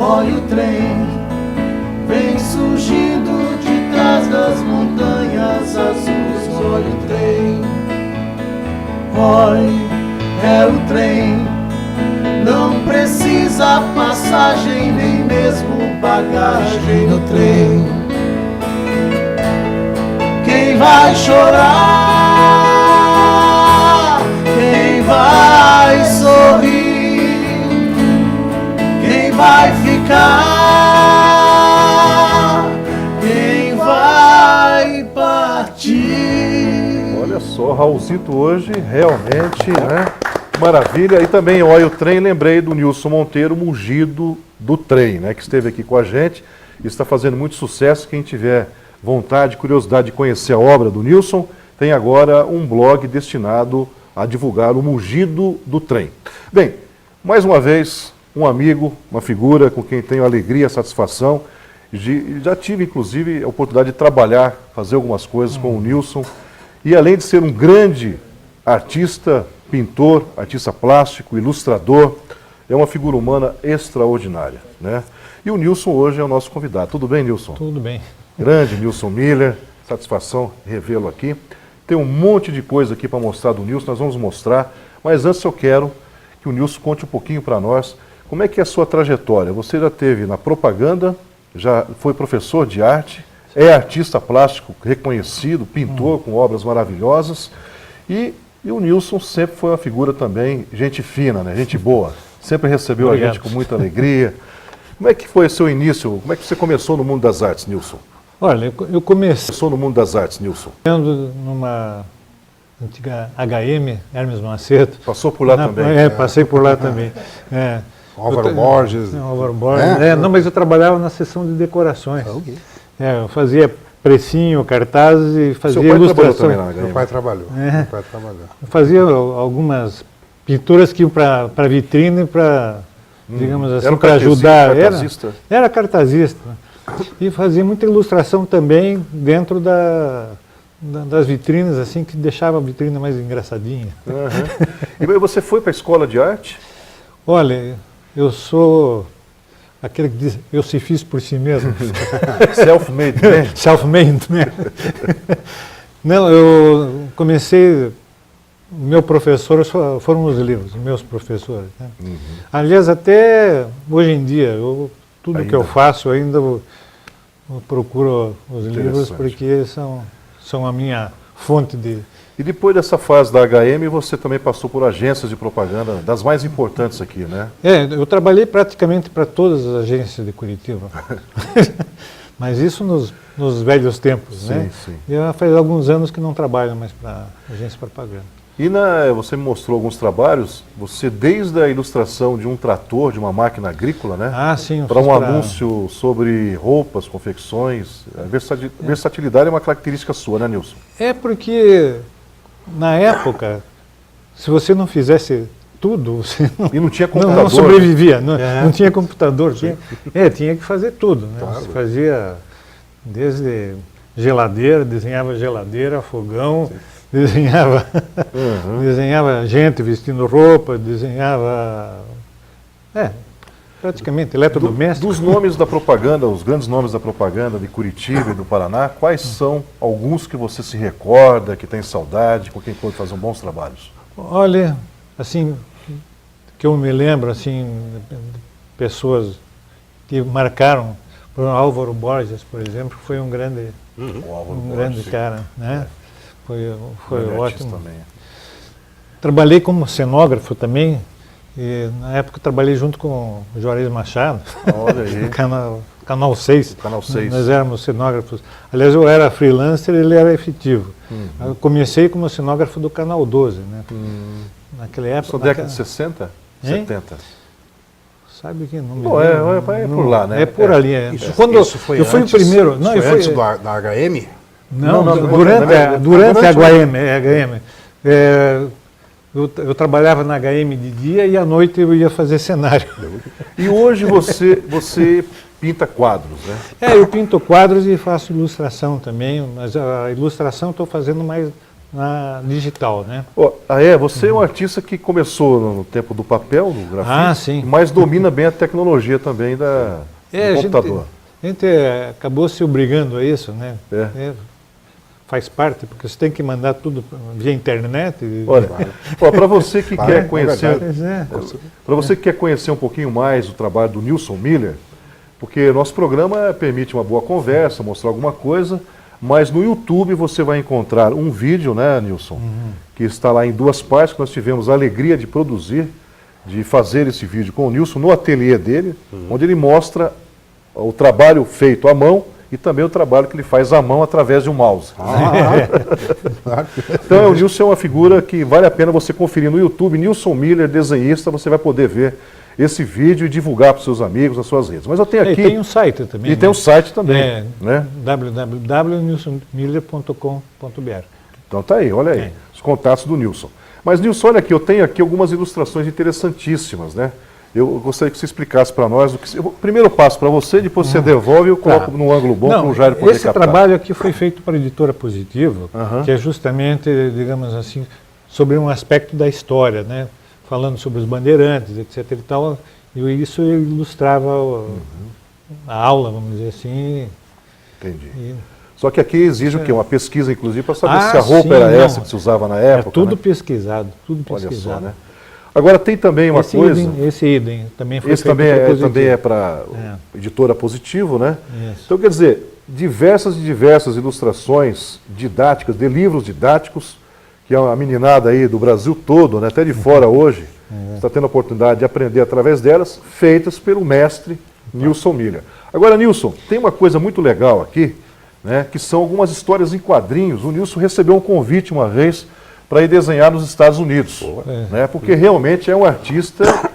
olha o trem, vem surgindo de trás das montanhas azuis. Olha o trem, olha, é o trem, não precisa passagem, nem mesmo bagagem no trem. Quem vai chorar? Quem vai sorrir? Quem vai ficar? Quem vai partir? Olha só, Raulzito hoje realmente, né? Maravilha. E também, olha o trem, lembrei do Nilson Monteiro, Mugido do Trem, né? Que esteve aqui com a gente e está fazendo muito sucesso. Quem tiver vontade, curiosidade de conhecer a obra do Nilson, tem agora um blog destinado a divulgar o Mugido do Trem. Bem, mais uma vez, um amigo, uma figura com quem tenho alegria, satisfação. Já tive, inclusive, a oportunidade de trabalhar, fazer algumas coisas com o Nilson. E além de ser um grande artista, pintor, artista plástico, ilustrador, é uma figura humana extraordinária, né? E o Nilson hoje é o nosso convidado. Tudo bem, Nilson? Tudo bem. Grande Nilson Miller, satisfação revê-lo aqui. Tem um monte de coisa aqui para mostrar do Nilson, nós vamos mostrar, mas antes eu quero que o Nilson conte um pouquinho para nós como é que é a sua trajetória. Você já esteve na propaganda, já foi professor de arte, é artista plástico reconhecido, pintor com obras maravilhosas e o Nilson sempre foi uma figura também, gente fina, né? Gente boa, sempre recebeu a gente com muita alegria. Como é que foi o seu início? Como é que você começou no mundo das artes, Nilson? Olha, eu comecei No mundo das artes, Nilson. numa antiga HM, Hermes Macedo. Passou por lá também? Passei por lá também. Álvaro Borges. Álvaro Borges. Não, mas eu trabalhava na seção de decorações. Eu fazia precinho, cartazes e fazia ilustração. Meu pai trabalhou. Meu pai trabalhou. Eu fazia algumas pinturas que iam para vitrine, para, digamos assim, para ajudar. Cartazista? Era cartazista. E fazia muita ilustração também dentro das vitrines, assim, que deixava a vitrine mais engraçadinha. E você foi para a escola de arte? Olha, eu sou aquele que diz, eu se fiz por si mesmo. Self-made man? Self-made man. Não, eu comecei, meu professor foram os livros, meus professores. Né? Aliás, até hoje em dia, tudo que eu faço ainda eu procuro os livros porque são a minha fonte de... E depois dessa fase da HM, você também passou por agências de propaganda, das mais importantes aqui, né? Eu trabalhei praticamente para todas as agências de Curitiba. Mas isso nos velhos tempos, né? Sim. E faz alguns anos que não trabalho mais para agência de propaganda. E você me mostrou alguns trabalhos, você desde a ilustração de um trator, de uma máquina agrícola, né? Sim. Para um anúncio sobre roupas, confecções. A versatilidade é uma característica sua, né, Nilson? É porque, na época, se você não fizesse tudo, você E não tinha computador. não sobrevivia, não tinha computador. Tinha que fazer tudo. Né? Claro. Você fazia desde geladeira, desenhava geladeira, fogão, desenhava gente vestindo roupa, desenhava praticamente eletrodoméstico. Dos nomes da propaganda, os grandes nomes da propaganda de Curitiba e do Paraná, quais são alguns que você se recorda, que tem saudade, com quem pode fazer bons trabalhos? Olha, assim, que eu me lembro, assim, pessoas que marcaram, por exemplo, Álvaro Borges, por exemplo, foi um grande, grande cara, né? Foi ótimo. Também. Trabalhei como cenógrafo também, e na época trabalhei junto com o Juarez Machado, olha aí. no Canal 6. Canal 6. Nós éramos cenógrafos. Aliás, eu era freelancer e ele era efetivo. Eu comecei como cenógrafo do Canal 12, né? Naquela época... Só década de 60? 70? Sabe que não me lembro. É por lá, né? É por ali. Isso foi eu fui antes, o primeiro. Não, foi antes da HM? Não, durante a HM. Eu trabalhava na HM de dia e à noite eu ia fazer cenário. E hoje você pinta quadros, né? Eu pinto quadros e faço ilustração também, mas a ilustração estou fazendo mais na digital, né? Você é um artista que começou no tempo do papel, no grafite, Ah, sim. mas domina bem a tecnologia também do A computador. gente acabou se obrigando a isso, né? Faz parte, porque você tem que mandar tudo via internet. Olha, para você que quer conhecer, Pois é. para você que quer conhecer um pouquinho mais o trabalho do Nilson Miller, porque nosso programa permite uma boa conversa, mostrar alguma coisa, mas no YouTube você vai encontrar um vídeo, né, Nilson, que está lá em 2 partes, que nós tivemos a alegria de produzir, de fazer esse vídeo com o Nilson no ateliê dele, onde ele mostra o trabalho feito à mão e também o trabalho que ele faz à mão através de um mouse. Então o Nilson é uma figura que vale a pena você conferir no YouTube, Nilson Miller, desenhista, você vai poder ver esse vídeo e divulgar para os seus amigos, nas suas redes. Mas eu tenho aqui... E tem um site também. E tem um site também, né? www.nilsonmiller.com.br. Então tá aí, olha aí, os contatos do Nilson. Mas Nilson, olha aqui, eu tenho aqui algumas ilustrações interessantíssimas, né? Eu gostaria que você explicasse para nós o que... Primeiro eu passo para você, depois você devolve e eu coloco num ângulo bom para o Jair poder esse captar. trabalho aqui foi feito para a Editora Positivo, que é justamente, digamos assim, sobre um aspecto da história, né? Falando sobre os bandeirantes, etc. e tal, e isso ilustrava a aula, vamos dizer assim. Entendi. Só que aqui exige o quê? Uma pesquisa, inclusive, para saber se a sim, roupa era não. essa que se usava na época. É tudo né? pesquisado, tudo Olha pesquisado. só, né? Agora tem também uma coisa... Esse idem também foi Esse feito também é para Editora Positivo, né? Isso. Então, quer dizer, diversas ilustrações didáticas, de livros didáticos, que é uma meninada aí do Brasil todo, né, até de fora hoje, está tendo a oportunidade de aprender através delas, feitas pelo mestre Nilson Miller. Agora, Nilson, tem uma coisa muito legal aqui, né, que são algumas histórias em quadrinhos. O Nilson recebeu um convite uma vez para ir desenhar nos Estados Unidos, né, porque realmente é um artista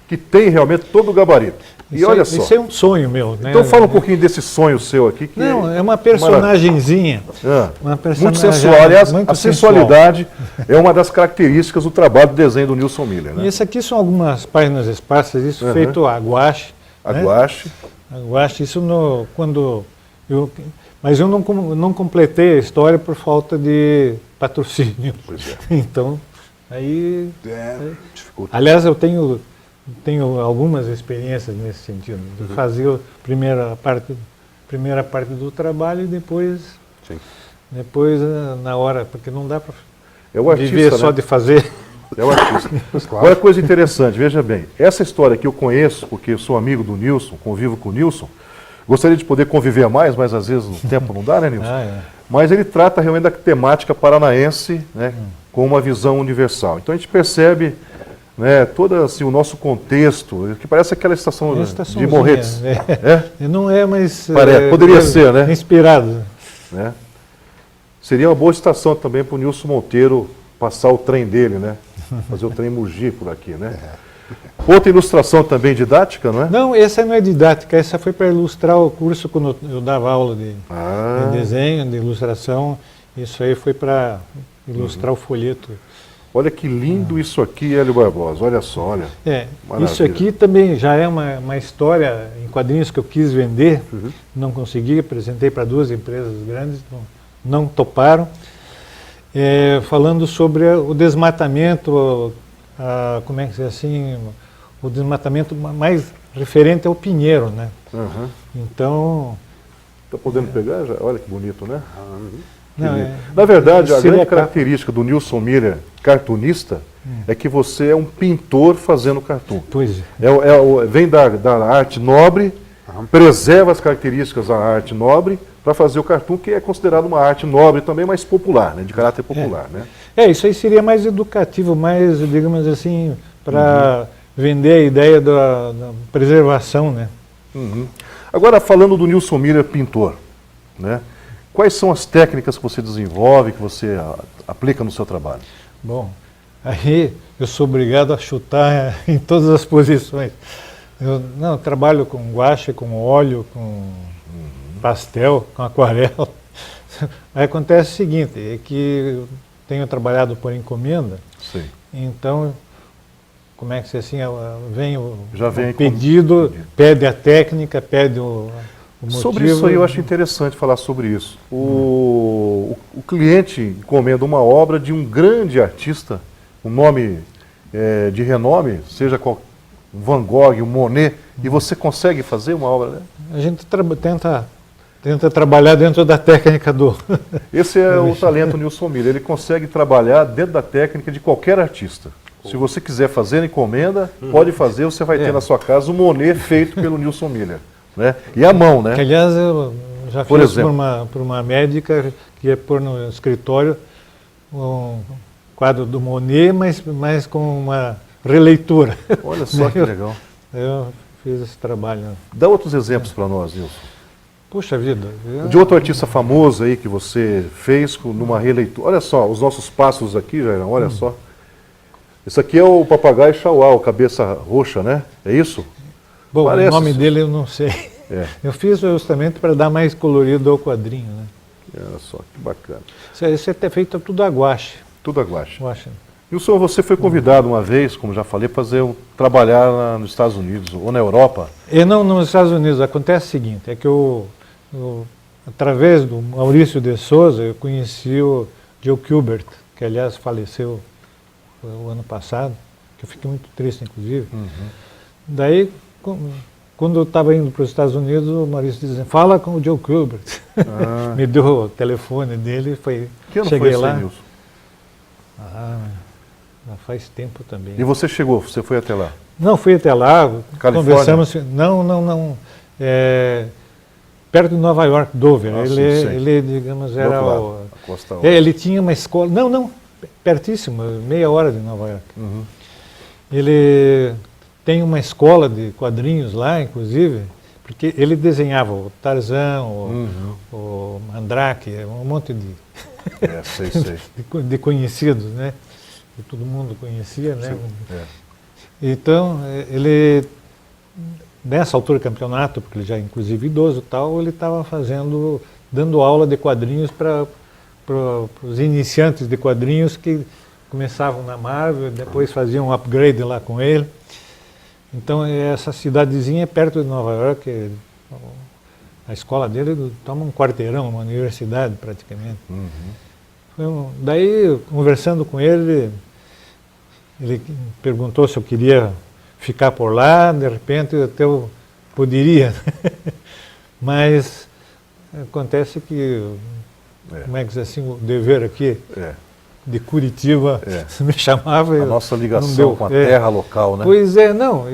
que tem realmente todo o gabarito. E olha só. Isso é um sonho meu, né? Então fala um pouquinho desse sonho seu aqui. Que Não, é uma personagenzinha. Uma personagem muito sensual. Aliás, muito a sensual. sensualidade é uma das características do trabalho do desenho do Nilson Miller. Né? E esse aqui são algumas páginas esparsas, isso feito a guache. A né? guache. A guache, isso quando eu... Mas eu não completei a história por falta de patrocínio. Pois é. Então, aí... Dificulta. Aliás, eu tenho algumas experiências nesse sentido, de fazer a primeira parte do trabalho e depois na hora, porque não dá para viver só de fazer. É o artista. Agora, coisa interessante, veja bem, essa história que eu conheço, porque eu sou amigo do Nilson, convivo com o Nilson, gostaria de poder conviver mais, mas às vezes o tempo não dá, né, Nilson? Mas ele trata realmente da temática paranaense, né, com uma visão universal. Então a gente percebe... né, todo assim, o nosso contexto, que parece aquela estação de Morretes. Não é, mas... poderia ser, né? Inspirado. Né? Seria uma boa estação também para o Nilson Monteiro passar o trem dele, né? Fazer o trem mugir por aqui, né? Outra ilustração também didática, não é? Não, essa não é didática, essa foi para ilustrar o curso quando eu dava aula de desenho, de ilustração. Isso aí foi para ilustrar o folheto. Olha que lindo isso aqui, Hélio Barbosa. Olha só, olha. Isso aqui também já é uma história em quadrinhos que eu quis vender, não consegui, apresentei para 2 empresas grandes, não toparam. Falando sobre o desmatamento, como é que é assim, o desmatamento mais referente ao pinheiro, né? Então... Está podendo pegar? Já? Olha que bonito, né? Não, na verdade, a grande característica do Nilson Miller, cartunista, é que você é um pintor fazendo cartoon. Pois vem da arte nobre, preserva as características da arte nobre para fazer o cartoon, que é considerado uma arte nobre também, mas popular, né, de caráter popular. Né? Isso aí seria mais educativo, mais, digamos assim, para vender a ideia da preservação, né? Agora, falando do Nilson Miller, pintor, né? Quais são as técnicas que você desenvolve, que você aplica no seu trabalho? Bom, aí eu sou obrigado a chutar em todas as posições. Eu trabalho com guache, com óleo, com pastel, com aquarela. Aí acontece o seguinte, é que eu tenho trabalhado por encomenda, então, como é que se assim, vem o pedido, pede a técnica, pede Sobre isso aí eu acho interessante falar sobre isso. O cliente encomenda uma obra de um grande artista, um nome de renome, seja qual, um Van Gogh, um Monet, e você consegue fazer uma obra, né? A gente tenta trabalhar dentro da técnica do... Esse é o talento Nilson Miller, ele consegue trabalhar dentro da técnica de qualquer artista. Se você quiser fazer encomenda, pode fazer, você vai ter na sua casa um Monet feito pelo Nilson Miller. Né? E a mão, né? Que, aliás, eu já Por fiz exemplo. por uma médica que ia pôr no escritório um quadro do Monet, mas com uma releitura. Olha só que legal. Eu fiz esse trabalho. Dá outros exemplos para nós, Nilson. Puxa vida. De outro artista famoso aí que você fez numa releitura. Olha só, os nossos passos aqui, Jairão, olha só. Esse aqui é o papagaio chauá, cabeça roxa, né? É isso? Bom, Parece. o nome dele eu não sei. É. Eu fiz justamente para dar mais colorido ao quadrinho, né? Olha só, que bacana. Isso é feito tudo a guache. Tudo a guache. Guache. Nilson, você foi convidado uma vez, como já falei, para trabalhar nos Estados Unidos ou na Europa. E não nos Estados Unidos. Acontece o seguinte, é que através do Maurício de Souza, eu conheci o Joe Kubert, que aliás faleceu o ano passado, que eu fiquei muito triste, inclusive. Daí, quando eu estava indo para os Estados Unidos, o Maurício dizia, fala com o Joe Kubert. Me deu o telefone dele, Que ano cheguei foi isso lá. aí, Nilson? Já faz tempo também. E você chegou, você foi até lá? Não, fui até lá, Califórnia? conversamos. Não. Perto de Nova York, Dover. Ah, sim, sei. Ele, digamos, Do era outro lado, o. a costa oeste. Ele tinha uma escola. Não, pertíssimo, meia hora de Nova York. Uhum. Ele tem uma escola de quadrinhos lá, inclusive, porque ele desenhava o Tarzan, o Mandrake, um monte Sei. de conhecidos, né? Que todo mundo conhecia, né? É. Então, ele, nessa altura do campeonato, porque ele já é inclusive idoso e tal, ele estava dando aula de quadrinhos para os iniciantes de quadrinhos que começavam na Marvel, depois faziam um upgrade lá com ele. Então, essa cidadezinha é perto de Nova York, a escola dele toma um quarteirão, uma universidade praticamente. Daí, conversando com ele perguntou se eu queria ficar por lá, de repente até eu poderia. Mas acontece que, como é que diz assim, o dever aqui de Curitiba me chamava. A nossa ligação deu, com a terra local, né? Pois é, não,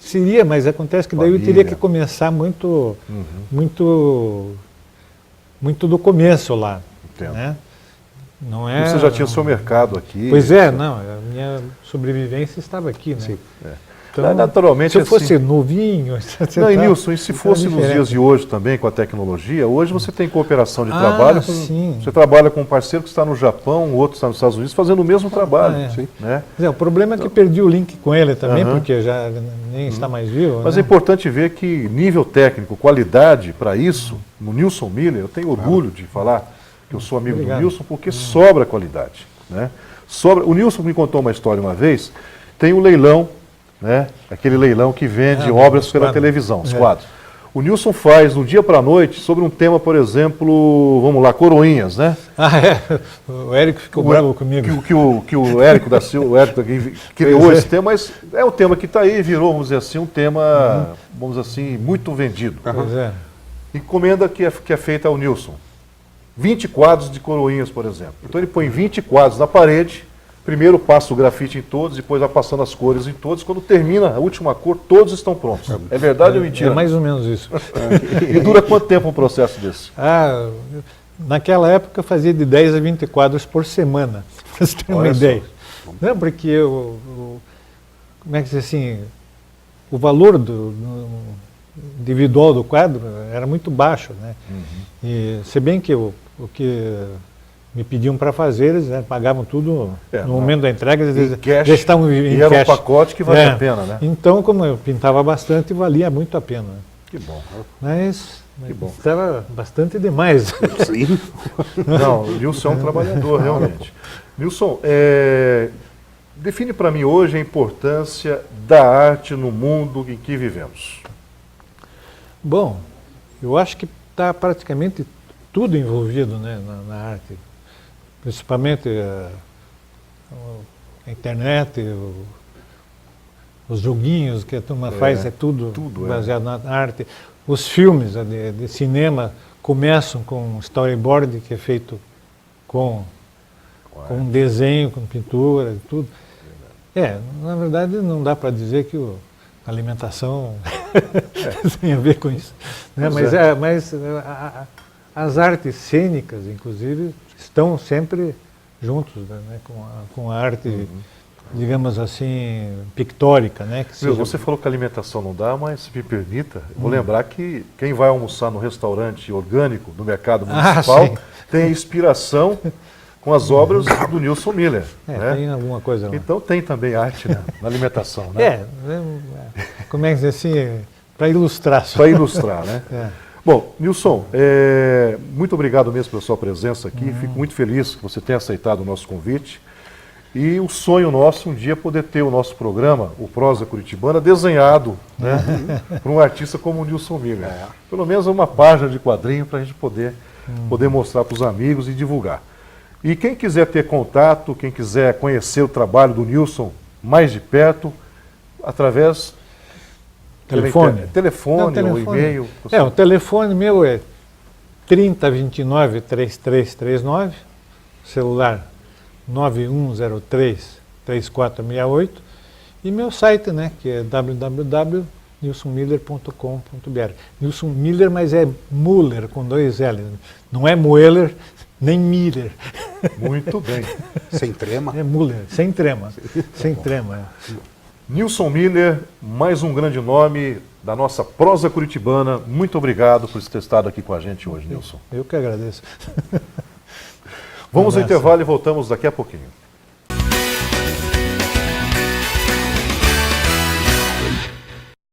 seria, mas acontece que daí eu teria que começar muito do começo lá. Entendo. Né? Não E você já tinha o seu mercado aqui. Pois é, não, a minha sobrevivência estava aqui, né? Sim. Então, naturalmente, se eu fosse assim, novinho... Não, e Nilson, e se fosse nos diferente. dias de hoje também, com a tecnologia, hoje você tem cooperação de trabalho, sim. você trabalha com um parceiro que está no Japão, o outro está nos Estados Unidos, fazendo o mesmo trabalho. Né? O problema é que perdi o link com ele também, porque já nem está mais vivo. Mas né? é importante ver que nível técnico, qualidade para isso, no Nilson Miller, eu tenho orgulho de falar que eu sou amigo Obrigado. do Nilson, porque sobra qualidade. Né? O Nilson me contou uma história uma vez, tem o leilão, né? Aquele leilão que vende obras pela televisão, os quadros. O Nilson faz, do dia para a noite, sobre um tema, por exemplo, vamos lá, coroinhas, né? O Érico ficou bravo comigo. Que o Érico da Silva, o Érico criou esse tema, mas é um tema que está aí, virou, vamos dizer assim, um tema, vamos dizer assim, muito vendido. Pois é. Encomenda que é feita ao Nilson. 20 quadros de coroinhas, por exemplo. Então ele põe 20 quadros na parede, primeiro passa o grafite em todos, depois vai passando as cores em todos. Quando termina a última cor, todos estão prontos. É verdade ou mentira? É mais ou menos isso. E dura quanto tempo um processo desse? Naquela época eu fazia de 10 a 20 quadros por semana, para você ter uma ideia. Não, porque como é que diz assim, o valor individual do quadro era muito baixo, né? E se bem que o que me pediam para fazer, eles pagavam tudo no momento da entrega, eles já estavam em e era cash. um pacote que vale a pena, né? Então, como eu pintava bastante, valia muito a pena. Que bom. Mas Que bom. estava bastante demais. Sim. Não, o Nilson é um trabalhador, realmente. Nilson, define para mim hoje a importância da arte no mundo em que vivemos. Bom, eu acho que está praticamente tudo envolvido, né, na arte, principalmente a internet, os joguinhos que a turma faz, é tudo baseado na arte. Os filmes de cinema começam com um storyboard que é feito com desenho, com pintura, tudo. Na verdade não dá para dizer que a alimentação tem a ver com isso, né? Mas as artes cênicas, inclusive, estão sempre juntos, né? com a arte, digamos assim, pictórica, né? Você falou que a alimentação não dá, mas se me permita, eu vou lembrar que quem vai almoçar no restaurante orgânico do mercado municipal tem inspiração com as obras do Nilson Miller. Né? Tem alguma coisa lá. Então tem também arte, né, na alimentação, né? Como é que diz assim, para ilustrar. Para ilustrar, né? Bom, Nilson, muito obrigado mesmo pela sua presença aqui. Fico muito feliz que você tenha aceitado o nosso convite. E o sonho nosso um dia poder ter o nosso programa, o Prosa Curitibana, desenhado, né, por um artista como o Nilson Miller. Pelo menos uma página de quadrinho para a gente poder mostrar para os amigos e divulgar. E quem quiser ter contato, quem quiser conhecer o trabalho do Nilson mais de perto, através telefone ou e-mail. O telefone meu é 3029-3339, celular 9103-3468 e meu site, né, que é www.nilsonmiller.com.br. Nilson Miller, mas é Muller com 2 L, não é Mueller nem Miller. Muito bem. Sem trema? É Muller, sem trema. Sem trema. Nilson Miller, mais um grande nome da nossa prosa curitibana. Muito obrigado por ter estado aqui com a gente hoje, Nilson. Eu que agradeço. Vamos ao intervalo e voltamos daqui a pouquinho.